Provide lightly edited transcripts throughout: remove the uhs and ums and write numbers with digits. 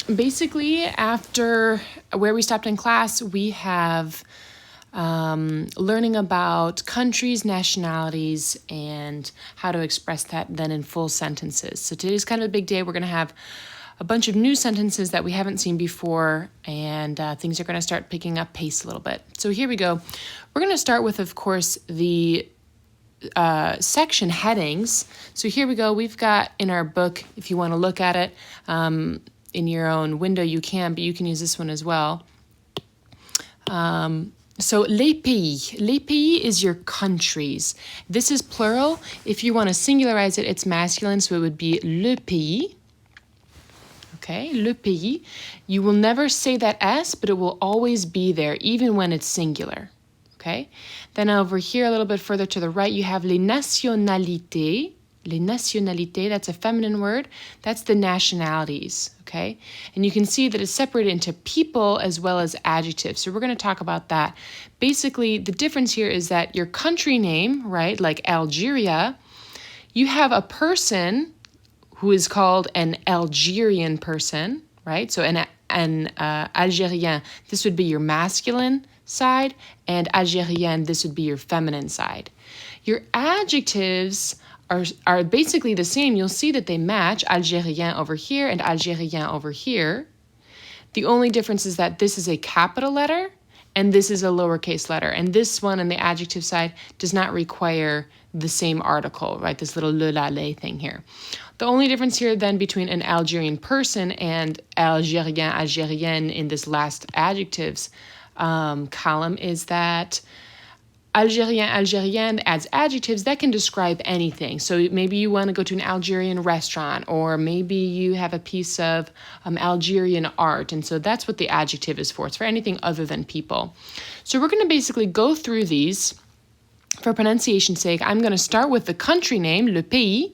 basically, after where we stopped in class, we have learning about countries, nationalities, and how to express that then in full sentences. So today's kind of a big day. We're going to have a bunch of new sentences that we haven't seen before, and things are going to start picking up pace a little bit. So here we go. We're going to start with, of course, the section headings. So here we go. We've got in our book, if you want to look at it in your own window, you can, but you can use this one as well. So les pays. Les pays is your countries. This is plural. If you want to singularize it, it's masculine, so it would be le pays. Okay, le pays. You will never say that S, but it will always be there, even when it's singular. Okay? Then over here, a little bit further to the right, you have les nationalités. Les nationalités, that's a feminine word. That's the nationalities, okay? And you can see that it's separated into people as well as adjectives. So we're going to talk about that. Basically, the difference here is that your country name, right, like Algeria, you have a person who is called an Algerian person, right? So an Algérien, this would be your masculine side, and Algérienne, this would be your feminine side. Your adjectives are basically the same. You'll see that they match, Algérien over here and Algérien over here. The only difference is that this is a capital letter and this is a lowercase letter. And this one on the adjective side does not require the same article, right? This little le, la, le thing here. The only difference here then between an Algerian person and Algérien, Algérienne in this last adjectives column is that Algérien, Algérienne adds adjectives that can describe anything. So maybe you want to go to an Algerian restaurant, or maybe you have a piece of Algerian art. And so that's what the adjective is for. It's for anything other than people. So we're going to basically go through these for pronunciation's sake. I'm going to start with the country name, le pays,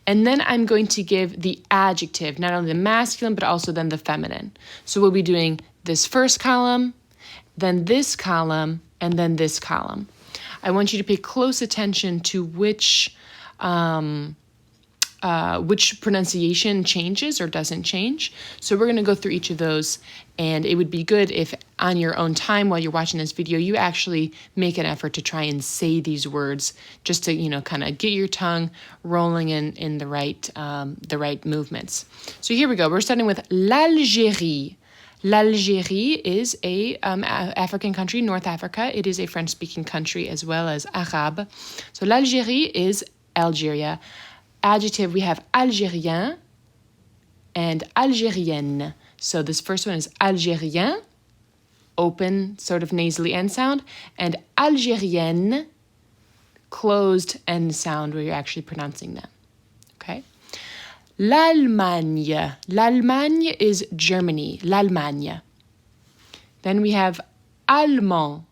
and then I'm going to give the adjective, not only the masculine, but also then the feminine. So we'll be doing this first column, then this column, and then this column. I want you to pay close attention to which pronunciation changes or doesn't change. So we're going to go through each of those, and it would be good if on your own time while you're watching this video, you actually make an effort to try and say these words just to, kind of get your tongue rolling in the right movements. So here we go. We're starting with l'Algérie. L'Algérie is a African country, North Africa. It is a French-speaking country as well as Arab. So l'Algérie is Algeria. Adjective, we have Algérien and Algérienne. So this first one is Algérien, open, sort of nasally end sound, and Algérienne, closed end sound where you're actually pronouncing them. Okay? L'Allemagne. L'Allemagne is Germany. L'Allemagne. Then we have Allemand.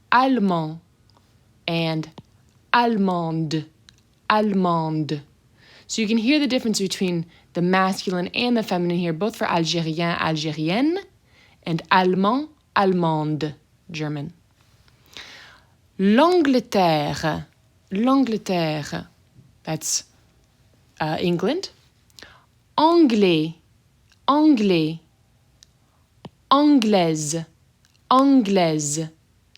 Allemand. And Allemande. Allemande. So you can hear the difference between the masculine and the feminine here, both for Algérien, Algérienne, and Allemand, Allemande, German. L'Angleterre. L'Angleterre. That's England. Anglais, anglais, anglaise, anglaise.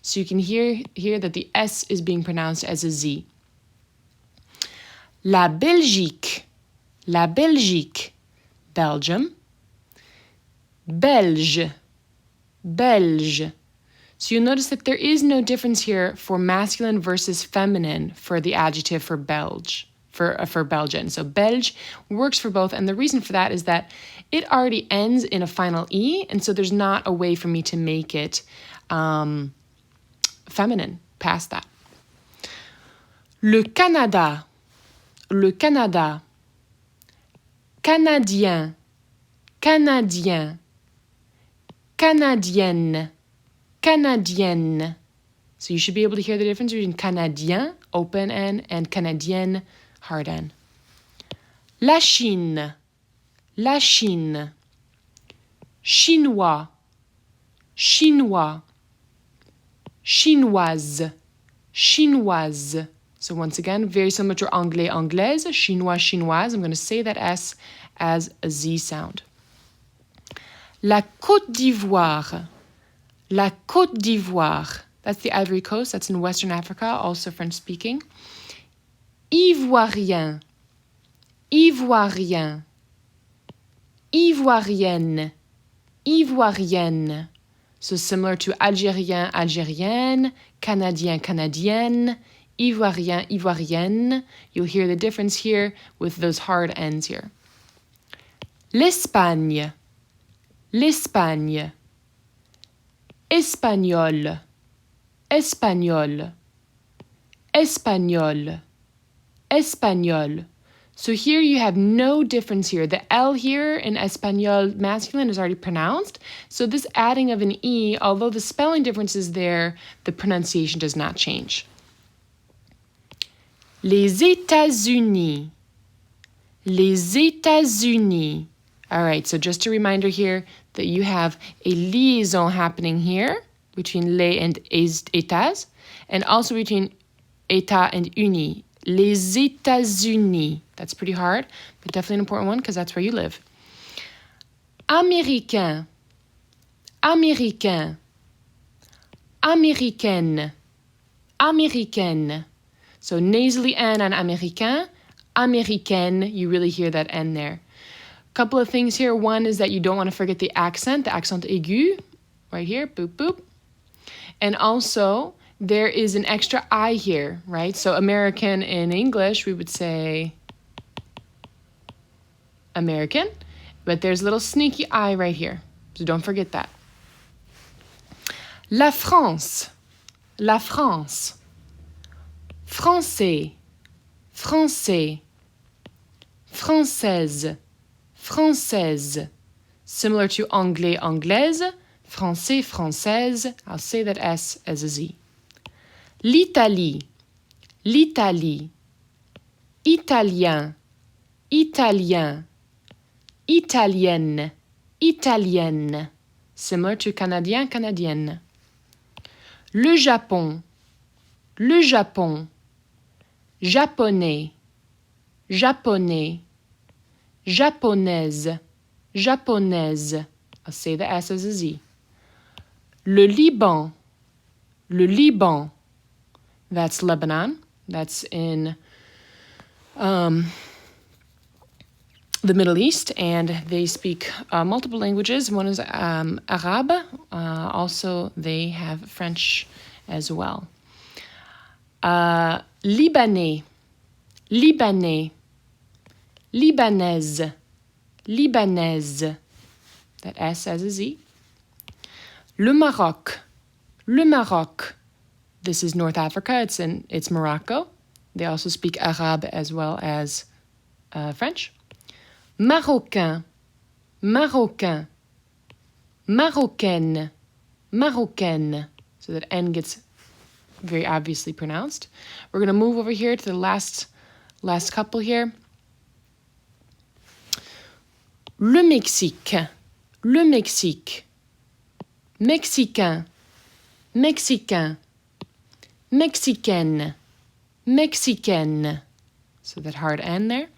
So you can hear that the S is being pronounced as a Z. La Belgique, la Belgique, Belgium. Belge, Belge. So you'll notice that there is no difference here for masculine versus feminine for the adjective for Belge. For Belgian. So Belge works for both, and the reason for that is that it already ends in a final E, and so there's not a way for me to make it feminine past that. Le Canada. Le Canada. Canadien. Canadien. Canadienne. Canadienne. So you should be able to hear the difference between Canadien, open N, and Canadienne, hard N. La Chine. La Chine. Chinois. Chinois. Chinoise. Chinoise. So once again, very similar to anglais, anglaise, chinois, chinoise. I'm going to say that S as a Z sound. La Côte d'Ivoire. La Côte d'Ivoire. That's the Ivory Coast. That's in Western Africa, also French-speaking. Ivoirien. Ivoirien. Ivoirienne. Ivoirienne. So similar to Algérien, Algérienne, Canadien, Canadienne, Ivoirien, Ivoirienne. You'll hear the difference here with those hard ends here. L'Espagne. L'Espagne. Espagnol. Espagnol. Espagnol. Espagnol. So here you have no difference here. The L here in Espagnol masculine is already pronounced. So this adding of an E, although the spelling difference is there, the pronunciation does not change. Les États-Unis. Les États-Unis. All right, so just a reminder here that you have a liaison happening here between les and états, and also between état and uni. Les États-Unis. That's pretty hard, but definitely an important one because that's where you live. Américain. Américain. Américaine. Américaine. So nasally N on américain. Américaine, you really hear that N there. Couple of things here. One is that you don't want to forget the accent aigu, right here, boop, boop. And also, there is an extra I here, right? So American in English, we would say American, but there's a little sneaky I right here. So don't forget that. La France. La France. Français. Français. Française. Française. Similar to anglais, anglaise. Français, française. I'll say that S as a Z. L'Italie. L'Italie. Italien. Italien. Italienne. Italienne. Similar to Canadien, Canadienne. Le Japon. Le Japon. Japonais. Japonais. Japonaise. Japonaise. I'll say the S as a Z. Le Liban. Le Liban. That's Lebanon. That's in the Middle East, and they speak multiple languages. One is Arab. Also, they have French as well. Libanais. Libanais. Libanaise. Libanaise. That S as a Z. Le Maroc. Le Maroc. This is North Africa. It's Morocco. They also speak Arab as well as French. Marocain. Marocain. Marocaine. Marocaine. So that N gets very obviously pronounced. We're going to move over here to the last couple here. Le Mexique. Le Mexique. Mexicain. Mexicain. Mexicaine. Mexicaine. So that hard N there.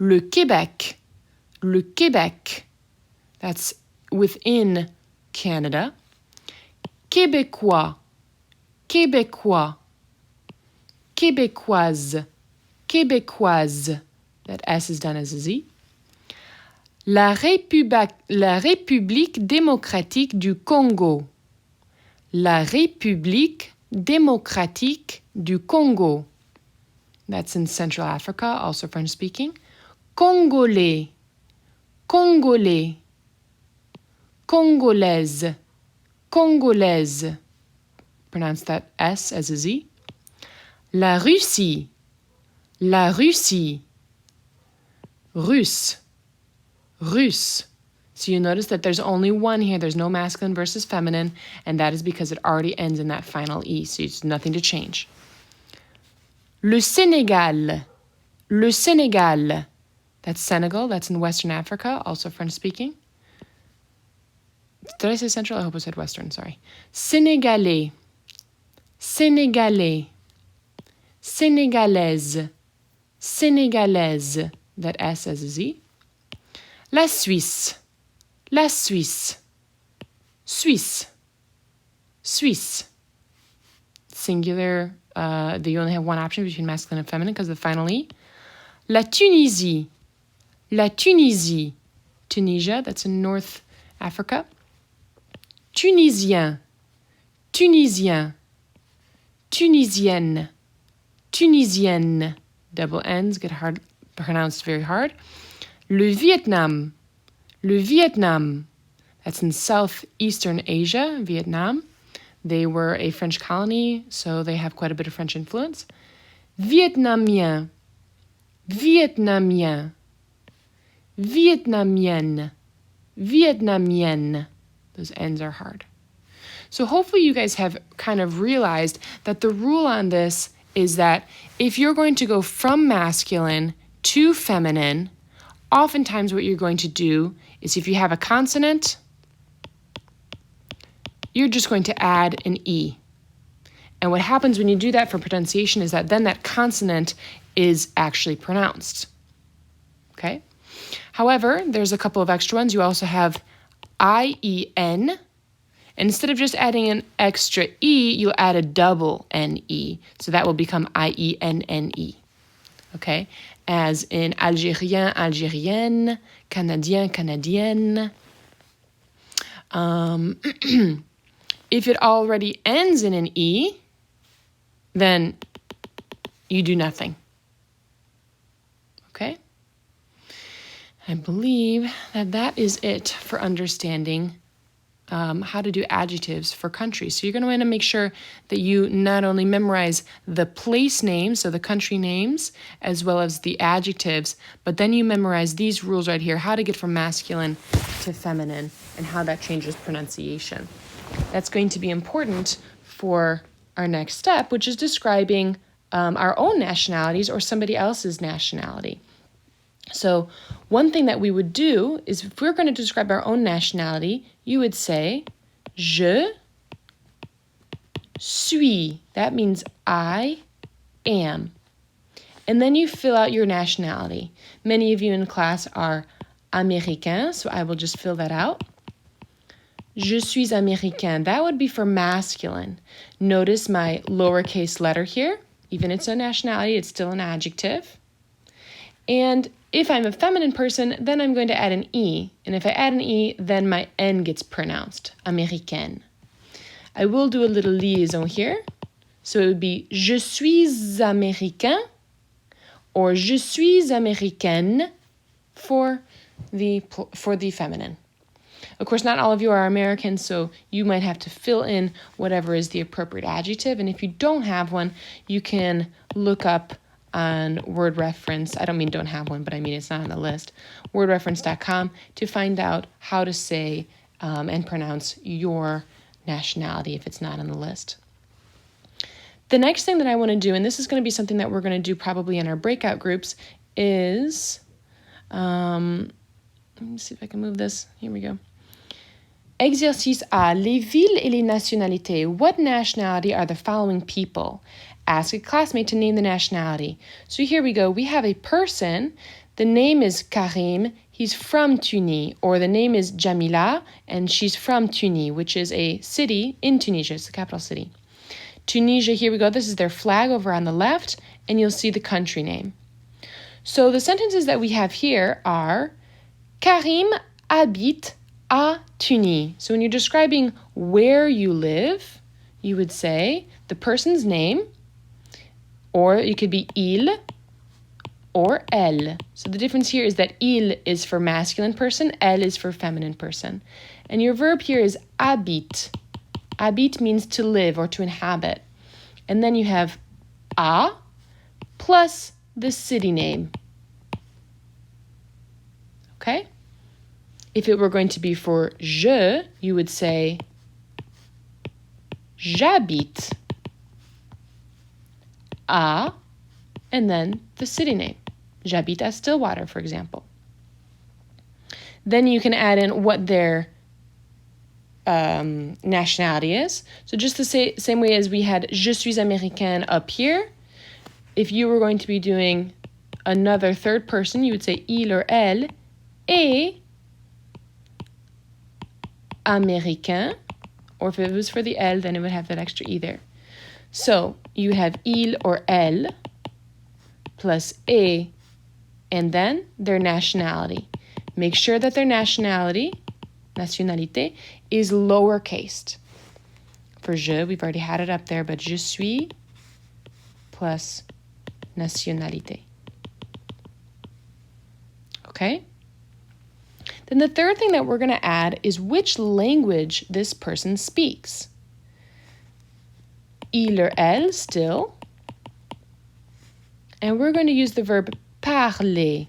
Le Québec. Le Québec. That's within Canada. Québécois. Québécois. Québécoise. Québécoise. That S is done as a Z. La République démocratique du Congo. La République démocratique du Congo. That's in Central Africa, also French speaking. Congolais. Congolais. Congolaise. Congolaise. Pronounce that S as a Z. La Russie. La Russie. Russe. Russe. So you notice that there's only one here. There's no masculine versus feminine, and that is because it already ends in that final E, so it's nothing to change. Le Sénégal. Le Sénégal. That's Senegal. That's in Western Africa, also French-speaking. Did I say Central? I hope I said Western, sorry. Sénégalais. Sénégalais. Sénégalaise. Sénégalaise. That S as a Z. La Suisse. La Suisse. Suisse. Suisse. Singular, you only have one option between masculine and feminine because of the final E. La Tunisie. La Tunisie. Tunisia, that's in North Africa. Tunisien. Tunisien. Tunisienne. Tunisienne. Double N's get hard, pronounced very hard. Le Vietnam. Le Vietnam. That's in southeastern Asia, Vietnam. They were a French colony, so they have quite a bit of French influence. Vietnamien. Vietnamien. Vietnamienne. Vietnamienne. Those N's are hard. So hopefully you guys have kind of realized that the rule on this is that if you're going to go from masculine to feminine, oftentimes what you're going to do is if you have a consonant, you're just going to add an E. And what happens when you do that for pronunciation is that then that consonant is actually pronounced. Okay? However, there's a couple of extra ones. You also have I-E-N. And instead of just adding an extra E, you'll add a double N-E. So that will become I-E-N-N-E. Okay? As in Algérien, Algérienne, Canadien, Canadienne. If it already ends in an E, then you do nothing. Okay? I believe that that is it for understanding how to do adjectives for countries. So you're going to want to make sure that you not only memorize the place names, so the country names, as well as the adjectives, but then you memorize these rules right here, how to get from masculine to feminine, and how that changes pronunciation. That's going to be important for our next step, which is describing our own nationalities or somebody else's nationality. So one thing that we would do is if we're going to describe our own nationality, you would say, je suis. That means I am. And then you fill out your nationality. Many of you in class are américain, so I will just fill that out. Je suis américain. That would be for masculine. Notice my lowercase letter here. Even it's a nationality, it's still an adjective. And if I'm a feminine person, then I'm going to add an E. And if I add an E, then my N gets pronounced, américaine. I will do a little liaison here. So it would be je suis américain or je suis américaine for the feminine. Of course, not all of you are American, so you might have to fill in whatever is the appropriate adjective. And if you don't have one, you can look up on word reference. I don't mean don't have one, but I mean it's not on the list. wordreference.com to find out how to say and pronounce your nationality if it's not on the list. The next thing that I want to do, and this is going to be something that we're going to do probably in our breakout groups, is, let me see if I can move this. Here we go. Exercice A. Les villes et les nationalités. What nationality are the following people? Ask a classmate to name the nationality. So here we go. We have a person. The name is Karim. He's from Tunis. Or the name is Jamila, and she's from Tunis, which is a city in Tunisia. It's the capital city. Tunisia, here we go. This is their flag over on the left, and you'll see the country name. So the sentences that we have here are Karim habite à Tunis. So when you're describing where you live, you would say the person's name, or it could be il or elle. So the difference here is that il is for masculine person, elle is for feminine person. And your verb here is habite. Habite means to live or to inhabit. And then you have à plus the city name. Okay? If it were going to be for je, you would say j'habite à, and then the city name. J'habite à Stillwater, for example. Then you can add in what their nationality is. So just the same way as we had je suis américaine up here, if you were going to be doing another third person, you would say il or elle est américain, or if it was for the L, then it would have that extra E there. So you have il or elle plus et, and then their nationality. Make sure that their nationalité, is lowercase. For je, we've already had it up there, but je suis plus nationalité. Okay? Then the third thing that we're going to add is which language this person speaks. Il or elle still. And we're going to use the verb parler.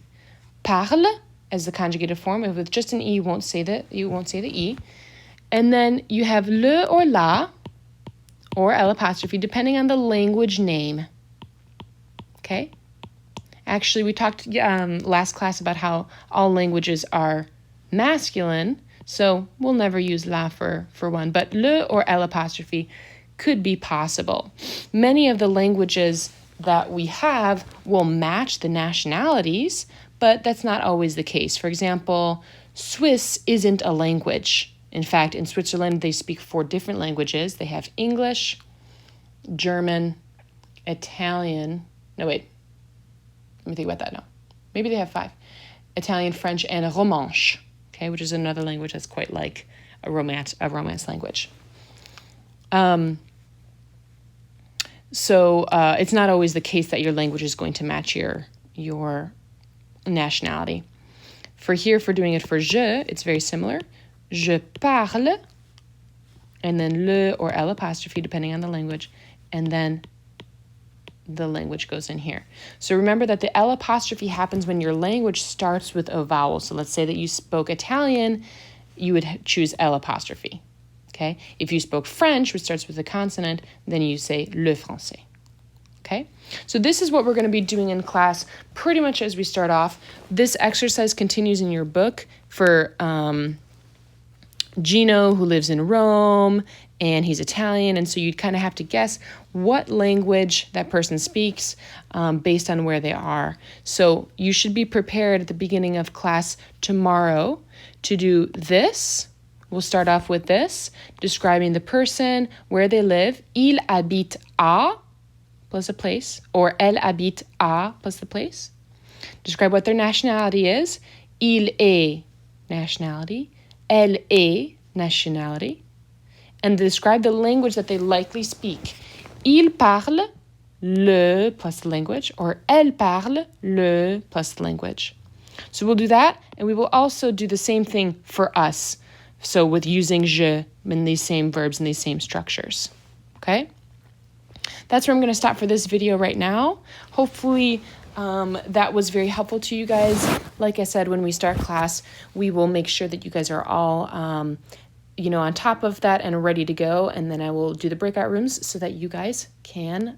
Parle as the conjugated form. If with just an E, you won't say the E. And then you have le or la or L apostrophe, depending on the language name. Okay? Actually, we talked last class about how all languages are masculine, so we'll never use la for one, but le or L apostrophe could be possible. Many of the languages that we have will match the nationalities, but that's not always the case. For example, Swiss isn't a language. In fact, in Switzerland, they speak 4 different languages. They have English, German, Italian. No, wait. Let me think about that now. Maybe they have 5. Italian, French, and Romanche, okay, which is another language that's quite like a romance language. So it's not always the case that your language is going to match your nationality. For doing it for je, it's very similar. Je parle, and then le or L apostrophe, depending on the language, and then the language goes in here. So remember that the L apostrophe happens when your language starts with a vowel. So let's say that you spoke Italian, you would choose L apostrophe. Okay? If you spoke French, which starts with a consonant, then you say le français. Okay? So this is what we're going to be doing in class pretty much as we start off. This exercise continues in your book for Gino, who lives in Rome, and he's Italian, and so you'd kind of have to guess what language that person speaks based on where they are. So you should be prepared at the beginning of class tomorrow to do this. We'll start off with this, describing the person, where they live. Il habite à, plus a place, or elle habite à, plus the place. Describe what their nationality is. Il est, nationality. Elle est, nationality. And describe the language that they likely speak. Il parle le plus the language, or elle parle le plus the language. So we'll do that, and we will also do the same thing for us. So with using je in these same verbs and these same structures. Okay? That's where I'm going to stop for this video right now. Hopefully that was very helpful to you guys. Like I said, when we start class, we will make sure that you guys are all on top of that and ready to go. And then I will do the breakout rooms so that you guys can